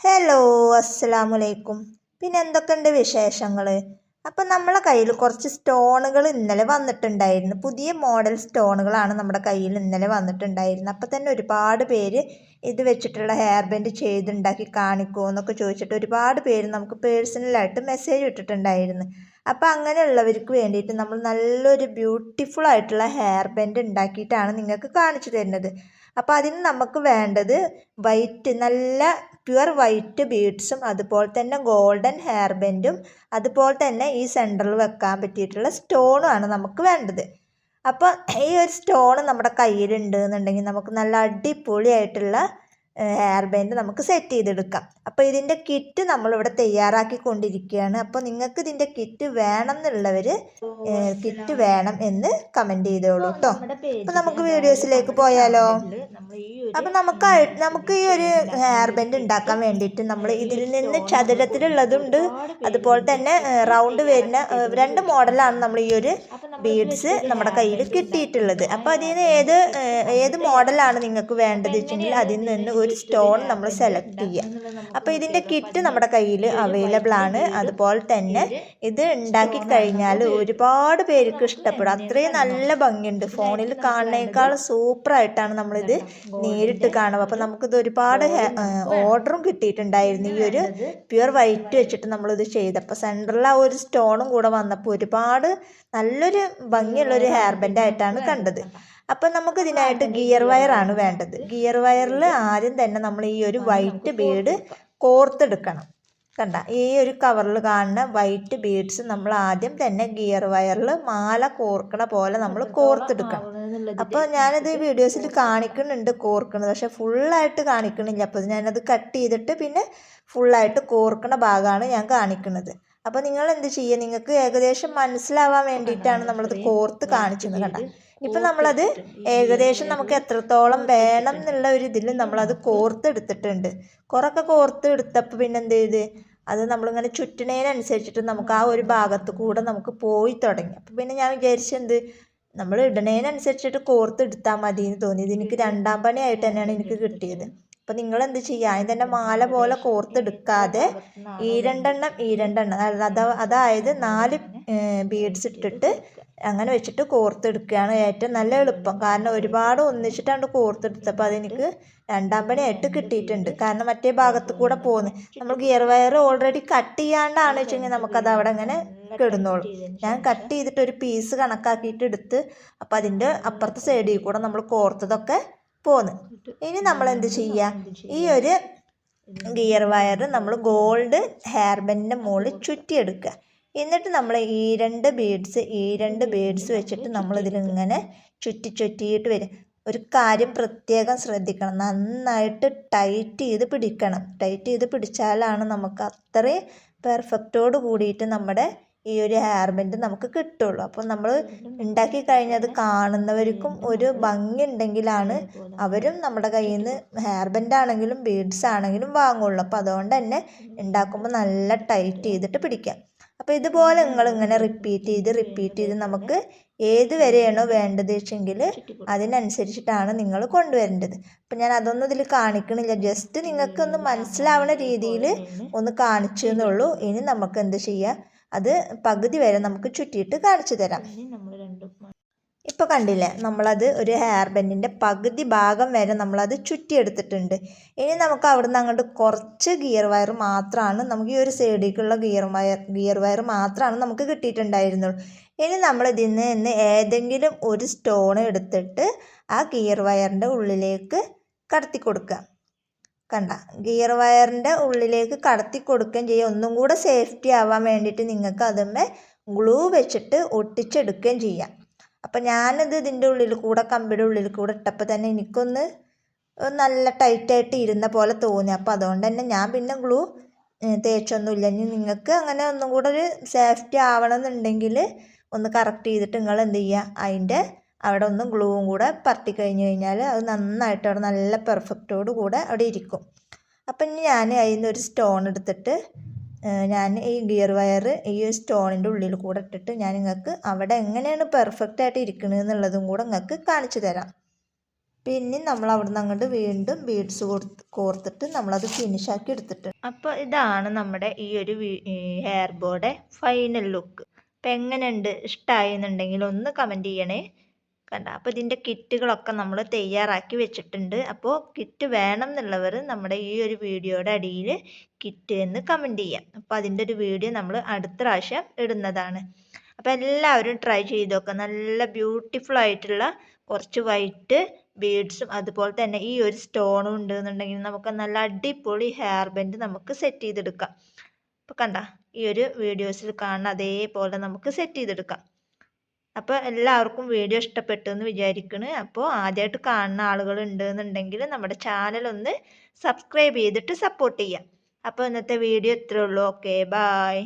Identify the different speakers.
Speaker 1: Hello, അസ്സലാമലൈക്കും. പിന്നെ എന്തൊക്കെയുണ്ട് വിശേഷങ്ങൾ? അപ്പം നമ്മളെ കയ്യിൽ കുറച്ച് സ്റ്റോണുകൾ ഇന്നലെ വന്നിട്ടുണ്ടായിരുന്നു. പുതിയ മോഡൽ സ്റ്റോണുകളാണ് നമ്മുടെ കയ്യിൽ ഇന്നലെ വന്നിട്ടുണ്ടായിരുന്നത്. അപ്പം തന്നെ ഒരുപാട് പേര് ഇത് വെച്ചിട്ടുള്ള ഹെയർ ബാൻഡ് ചെയ്തുണ്ടാക്കി കാണിക്കുമോ എന്നൊക്കെ ചോദിച്ചിട്ട് ഒരുപാട് പേര് നമുക്ക് പേഴ്സണലായിട്ട് മെസ്സേജ് ഇട്ടിട്ടുണ്ടായിരുന്നു. അപ്പം അങ്ങനെയുള്ളവർക്ക് വേണ്ടിയിട്ട് നമ്മൾ നല്ലൊരു ബ്യൂട്ടിഫുൾ ആയിട്ടുള്ള ഹെയർ ബാൻഡ് ഉണ്ടാക്കിയിട്ടാണ് നിങ്ങൾക്ക് കാണിച്ചു തരുന്നത്. അപ്പോൾ അതിന് നമുക്ക് വേണ്ടത് നല്ല പ്യുവർ വൈറ്റ് ബീഡ്സും അതുപോലെ തന്നെ ഗോൾഡൻ ഹെയർ ബാൻഡും അതുപോലെ തന്നെ ഈ സെൻറ്ററിൽ വെക്കാൻ പറ്റിയിട്ടുള്ള സ്റ്റോണുമാണ് നമുക്ക് വേണ്ടത്. അപ്പോൾ ഈ ഒരു സ്റ്റോൺ നമ്മുടെ കയ്യിലുണ്ട് എന്നുണ്ടെങ്കിൽ നമുക്ക് നല്ല അടിപൊളിയായിട്ടുള്ള ഹെയർ ബാൻഡ് നമുക്ക് സെറ്റ് ചെയ്തെടുക്കാം. അപ്പോൾ ഇതിൻ്റെ കിറ്റ് നമ്മളിവിടെ തയ്യാറാക്കിക്കൊണ്ടിരിക്കുകയാണ്. അപ്പോൾ നിങ്ങൾക്ക് ഇതിൻ്റെ കിറ്റ് വേണം എന്നുള്ളവർ കിറ്റ് വേണം എന്ന് കമൻറ്റ് ചെയ്തോളൂ കേട്ടോ. അപ്പോൾ നമുക്ക് വീഡിയോസിലേക്ക് പോയാലോ. അപ്പം നമുക്ക് ഈ ഒരു ഹെയർ ബാൻഡ് ഉണ്ടാക്കാൻ വേണ്ടിയിട്ട് നമ്മൾ ഇതിൽ നിന്ന് ചതുരത്തിലുള്ളതുണ്ട് അതുപോലെ തന്നെ റൗണ്ട് വരുന്ന രണ്ട് മോഡലാണ് നമ്മൾ ഈ ഒരു ബീഡ്സ് നമ്മുടെ കയ്യിൽ കിട്ടിയിട്ടുള്ളത്. അപ്പോൾ അതിൽ നിന്ന് ഏത് മോഡലാണ് നിങ്ങൾക്ക് വേണ്ടത് വെച്ചെങ്കിൽ അതിൽ നിന്ന് ഒരു സ്റ്റോൺ നമ്മൾ സെലക്ട് ചെയ്യുക. അപ്പോൾ ഇതിൻ്റെ കിറ്റ് നമ്മുടെ കയ്യിൽ അവൈലബിൾ ആണ്. അതുപോലെ തന്നെ ഇത് ഉണ്ടാക്കി കഴിഞ്ഞാൽ ഒരുപാട് പേർക്ക് ഇഷ്ടപ്പെടും. അത്രയും നല്ല ഭംഗിയുണ്ട്. ഫോണിൽ കാണുന്നേക്കാൾ സൂപ്പറായിട്ടാണ് നമ്മളിത് നേരിട്ട് കാണുക. അപ്പോൾ നമുക്കിത് ഒരുപാട് ഓർഡറും കിട്ടിയിട്ടുണ്ടായിരുന്നു. ഈ ഒരു പ്യുവർ വൈറ്റ് വെച്ചിട്ട് നമ്മളിത് ചെയ്തപ്പോൾ സെൻറ്ററിൽ ആ ഒരു സ്റ്റോണും കൂടെ വന്നപ്പോൾ ഒരുപാട് നല്ലൊരു ഭംഗിയുള്ളൊരു ഹെയർ ബാൻഡായിട്ടാണ് കണ്ടത്. അപ്പം നമുക്ക് ഇതിനായിട്ട് ഗിയർ വയറാണ് വേണ്ടത്. ഗിയർ വയറിൽ ആദ്യം തന്നെ നമ്മൾ ഈ ഒരു വൈറ്റ് ബീഡ് കോർത്തെടുക്കണം. കണ്ട ഈ ഒരു കവറിൽ കാണുന്ന വൈറ്റ് ബീഡ്സ് നമ്മൾ ആദ്യം തന്നെ ഗിയർ വയറിൽ മാല കോർക്കണ പോലെ നമ്മൾ കോർത്തെടുക്കണം. അപ്പോൾ ഞാനത് വീഡിയോസിൽ കാണിക്കുന്നുണ്ട് കോർക്കണത്, പക്ഷെ ഫുള്ളായിട്ട് കാണിക്കണില്ല. അപ്പോൾ ഞാനത് കട്ട് ചെയ്തിട്ട് പിന്നെ ഫുള്ളായിട്ട് കോർക്കണ ഭാഗമാണ് ഞാൻ കാണിക്കുന്നത്. അപ്പോൾ നിങ്ങൾ എന്ത് ചെയ്യുക, നിങ്ങൾക്ക് ഏകദേശം മനസ്സിലാവാൻ വേണ്ടിയിട്ടാണ് നമ്മളത് കോർത്ത് കാണിച്ചത്. കണ്ട ഇപ്പം നമ്മളത് ഏകദേശം നമുക്ക് എത്രത്തോളം വേണം എന്നുള്ള ഒരു ഇതിൽ നമ്മളത് കോർത്തെടുത്തിട്ടുണ്ട്. കുറേയൊക്കെ കോർത്ത് എടുത്തപ്പോൾ പിന്നെ എന്ത് ചെയ്ത് അത് നമ്മളിങ്ങനെ ചുറ്റണേനനുസരിച്ചിട്ട് നമുക്ക് ആ ഒരു ഭാഗത്ത് കൂടെ നമുക്ക് പോയി തുടങ്ങി. അപ്പോൾ പിന്നെ ഞാൻ വിചാരിച്ചെന്ത് നമ്മൾ ഇടണേനനുസരിച്ചിട്ട് കോർത്തെടുത്താൽ മതി എന്ന് തോന്നി. ഇത് എനിക്ക് രണ്ടാം പണിയായിട്ട് തന്നെയാണ് എനിക്ക് കിട്ടിയത്. അപ്പം നിങ്ങൾ എന്ത് ചെയ്യുക, അതിന് തന്നെ മാല പോലെ കോർത്തെടുക്കാതെ ഈ രണ്ടെണ്ണം അതായത് 4 ബീഡ്സ് ഇട്ടിട്ട് അങ്ങനെ വെച്ചിട്ട് കോർത്തെടുക്കുകയാണ് ഏറ്റവും നല്ല എളുപ്പം. കാരണം ഒരുപാട് ഒന്നിച്ചിട്ടാണ് കോർത്തെടുത്തപ്പോൾ അതെനിക്ക് രണ്ടാം പണിയായിട്ട് കിട്ടിയിട്ടുണ്ട്. കാരണം മറ്റേ ഭാഗത്ത് കൂടെ പോകുന്നു നമ്മൾ ഗിയർ വയർ ഓൾറെഡി കട്ട് ചെയ്യാണ്ടാണ് വെച്ചെങ്കിൽ നമുക്കത് അവിടെ അങ്ങനെ കിടന്നോളും. ഞാൻ കട്ട് ചെയ്തിട്ട് ഒരു പീസ് കണക്കാക്കിയിട്ട് എടുത്ത് അപ്പോൾ അതിൻ്റെ അപ്പുറത്തെ സൈഡിൽ കൂടെ നമ്മൾ കോർത്തതൊക്കെ പോന്ന്. ഇനി നമ്മൾ എന്ത് ചെയ്യുക, ഈ ഒരു ഗിയർ വയർ നമ്മൾ ഗോൾഡ് ഹെയർ ബാൻഡിൻ്റെ മുകളിൽ ചുറ്റിയെടുക്കുക. എന്നിട്ട് നമ്മൾ ഈ രണ്ട് ബീഡ്സ് വെച്ചിട്ട് നമ്മളിതിലിങ്ങനെ ചുറ്റിയിട്ട് വരും. ഒരു കാര്യം പ്രത്യേകം ശ്രദ്ധിക്കണം, നന്നായിട്ട് ടൈറ്റ് ചെയ്ത് പിടിക്കണം. ടൈറ്റ് ചെയ്ത് പിടിച്ചാലാണ് നമുക്ക് അത്രയും പെർഫെക്റ്റോട് കൂടിയിട്ട് നമ്മുടെ ഈ ഒരു ഹെയർ ബാൻഡ് നമുക്ക് കിട്ടുള്ളൂ. അപ്പോൾ നമ്മൾ ഉണ്ടാക്കി കഴിഞ്ഞത് കാണുന്നവർക്കും ഒരു ഭംഗി ഉണ്ടെങ്കിലാണ് അവരും നമ്മുടെ കയ്യിൽ നിന്ന് ഹെയർ ബാൻഡ് ആണെങ്കിലും ബീഡ്സ് ആണെങ്കിലും വാങ്ങുള്ളൂ. അപ്പോൾ അതുകൊണ്ട് തന്നെ ഉണ്ടാക്കുമ്പോൾ നല്ല ടൈറ്റ് ചെയ്തിട്ട് പിടിക്കാം. അപ്പോൾ ഇതുപോലെ നിങ്ങളിങ്ങനെ റിപ്പീറ്റ് ചെയ്ത് നമുക്ക് ഏത് വരെയാണോ വേണ്ടത് വെച്ചെങ്കിൽ അതിനനുസരിച്ചിട്ടാണ് നിങ്ങൾ കൊണ്ടുവരേണ്ടത്. അപ്പം ഞാൻ അതൊന്നും ഇതിൽ കാണിക്കണില്ല, ജസ്റ്റ് നിങ്ങൾക്കൊന്ന് മനസ്സിലാവുന്ന രീതിയിൽ ഒന്ന് കാണിച്ചു എന്നുള്ളൂ. ഇനി നമുക്ക് എന്ത് ചെയ്യാം, അത് പകുതി വരെ നമുക്ക് ചുറ്റിയിട്ട് കാണിച്ചു തരാം. ഇപ്പോൾ കണ്ടില്ലേ, നമ്മളത് ഒരു ഹെയർ ബാൻഡിൻ്റെ പകുതി ഭാഗം വരെ നമ്മളത് ചുറ്റിയെടുത്തിട്ടുണ്ട്. ഇനി നമുക്ക് അവിടെ നിന്ന് അങ്ങോട്ട് കുറച്ച് ഗിയർ വയർ മാത്രമാണ് നമുക്ക് ഈ ഒരു സൈഡിലേക്കുള്ള ഗിയർ വയർ മാത്രമാണ് നമുക്ക് കിട്ടിയിട്ടുണ്ടായിരുന്നുള്ളൂ. ഇനി നമ്മൾ ഇതിൽ നിന്ന് ഏതെങ്കിലും ഒരു സ്റ്റോൺ എടുത്തിട്ട് ആ ഗിയർ വയറിൻ്റെ ഉള്ളിലേക്ക് കടത്തി കൊടുക്കുക. കണ്ട ഗിയർ വയറിൻ്റെ ഉള്ളിലേക്ക് കടത്തി കൊടുക്കുകയും ചെയ്യുക. ഒന്നും കൂടെ സേഫ്റ്റി ആവാൻ വേണ്ടിയിട്ട് നിങ്ങൾക്ക് അതുമ്മേ ഗ്ലൂ വെച്ചിട്ട് ഒട്ടിച്ചെടുക്കുകയും ചെയ്യാം. അപ്പം ഞാനിത് ഇതിൻ്റെ ഉള്ളിൽ കൂടെ കമ്പിയുടെ ഉള്ളിൽ കൂടെ ഇട്ടപ്പോൾ തന്നെ എനിക്കൊന്ന് നല്ല ടൈറ്റായിട്ട് ഇരുന്ന പോലെ തോന്നി. അപ്പോൾ അതുകൊണ്ട് തന്നെ ഞാൻ പിന്നെ ഗ്ലൂ തേച്ചൊന്നുമില്ല. ഇനി നിങ്ങൾക്ക് അങ്ങനെ ഒന്നും കൂടെ ഒരു സേഫ്റ്റി ആവണമെന്നുണ്ടെങ്കിൽ ഒന്ന് കറക്റ്റ് ചെയ്തിട്ട് നിങ്ങൾ എന്ത് ചെയ്യുക, അതിൻ്റെ അവിടെ ഒന്ന് ഗ്ലൂവും കൂടെ പരട്ടി കഴിഞ്ഞ് കഴിഞ്ഞാൽ അത് നന്നായിട്ട് അവിടെ നല്ല പെർഫെക്റ്റോട് കൂടെ അവിടെ ഇരിക്കും. അപ്പം ഇനി ഞാൻ അതിൽ നിന്ന് ഒരു സ്റ്റോൺ എടുത്തിട്ട് ഞാൻ ഈ ഗിയർ വയർ ഈ സ്റ്റോണിൻ്റെ ഉള്ളിൽ കൂടെ ഇട്ടിട്ട് ഞാൻ നിങ്ങൾക്ക് അവിടെ എങ്ങനെയാണ് പെർഫെക്റ്റായിട്ട് ഇരിക്കുന്നത് എന്നുള്ളതും കൂടെ നിങ്ങൾക്ക് കാണിച്ചു തരാം. പിന്നെ നമ്മൾ അവിടുന്ന് അങ്ങോട്ട് വീണ്ടും ബീഡ്സ് കോർത്തിട്ട് നമ്മളത് ഫിനിഷാക്കി എടുത്തിട്ടുണ്ട്. അപ്പോൾ ഇതാണ് നമ്മുടെ ഈ ഒരു ഹെയർ ബോയുടെ ഫൈനൽ ലുക്ക്. അപ്പം എങ്ങനെയുണ്ട്, ഇഷ്ടമായി എന്നുണ്ടെങ്കിൽ ഒന്ന് കമൻറ്റ് ചെയ്യണേ. കണ്ട, അപ്പോൾ ഇതിൻ്റെ കിറ്റുകളൊക്കെ നമ്മൾ തയ്യാറാക്കി വെച്ചിട്ടുണ്ട്. അപ്പോൾ കിറ്റ് വേണം എന്നുള്ളവർ നമ്മുടെ ഈ ഒരു വീഡിയോയുടെ അടിയിൽ കിറ്റ് എന്ന് കമൻറ്റ് ചെയ്യാം. അപ്പോൾ അതിൻ്റെ ഒരു വീഡിയോ നമ്മൾ അടുത്ത പ്രാവശ്യം ഇടുന്നതാണ്. അപ്പോൾ എല്ലാവരും ട്രൈ ചെയ്ത് നോക്കുക. നല്ല ബ്യൂട്ടിഫുൾ ആയിട്ടുള്ള കുറച്ച് വൈറ്റ് ബീഡ്സും അതുപോലെ തന്നെ ഈ ഒരു സ്റ്റോണും ഉണ്ട് എന്നുണ്ടെങ്കിൽ നമുക്ക് നല്ല അടിപൊളി ഹെയർ ബാൻഡ് നമുക്ക് സെറ്റ് ചെയ്തെടുക്കാം. അപ്പോൾ കണ്ട, ഈ ഒരു വീഡിയോസിൽ കാണുന്ന അതേപോലെ നമുക്ക് സെറ്റ് ചെയ്തെടുക്കാം. അപ്പോൾ എല്ലാവർക്കും വീഡിയോ ഇഷ്ടപ്പെട്ടു എന്ന് വിചാരിക്കുന്നു. അപ്പോൾ ആദ്യമായിട്ട് കാണുന്ന ആളുകൾ ഉണ്ട് എന്നുണ്ടെങ്കിൽ നമ്മുടെ ചാനൽ ഒന്ന് സബ്സ്ക്രൈബ് ചെയ്തിട്ട് സപ്പോർട്ട് ചെയ്യാം. അപ്പോൾ ഇന്നത്തെ വീഡിയോ ഇത്രയേ ഉള്ളൂ. Okay, bye.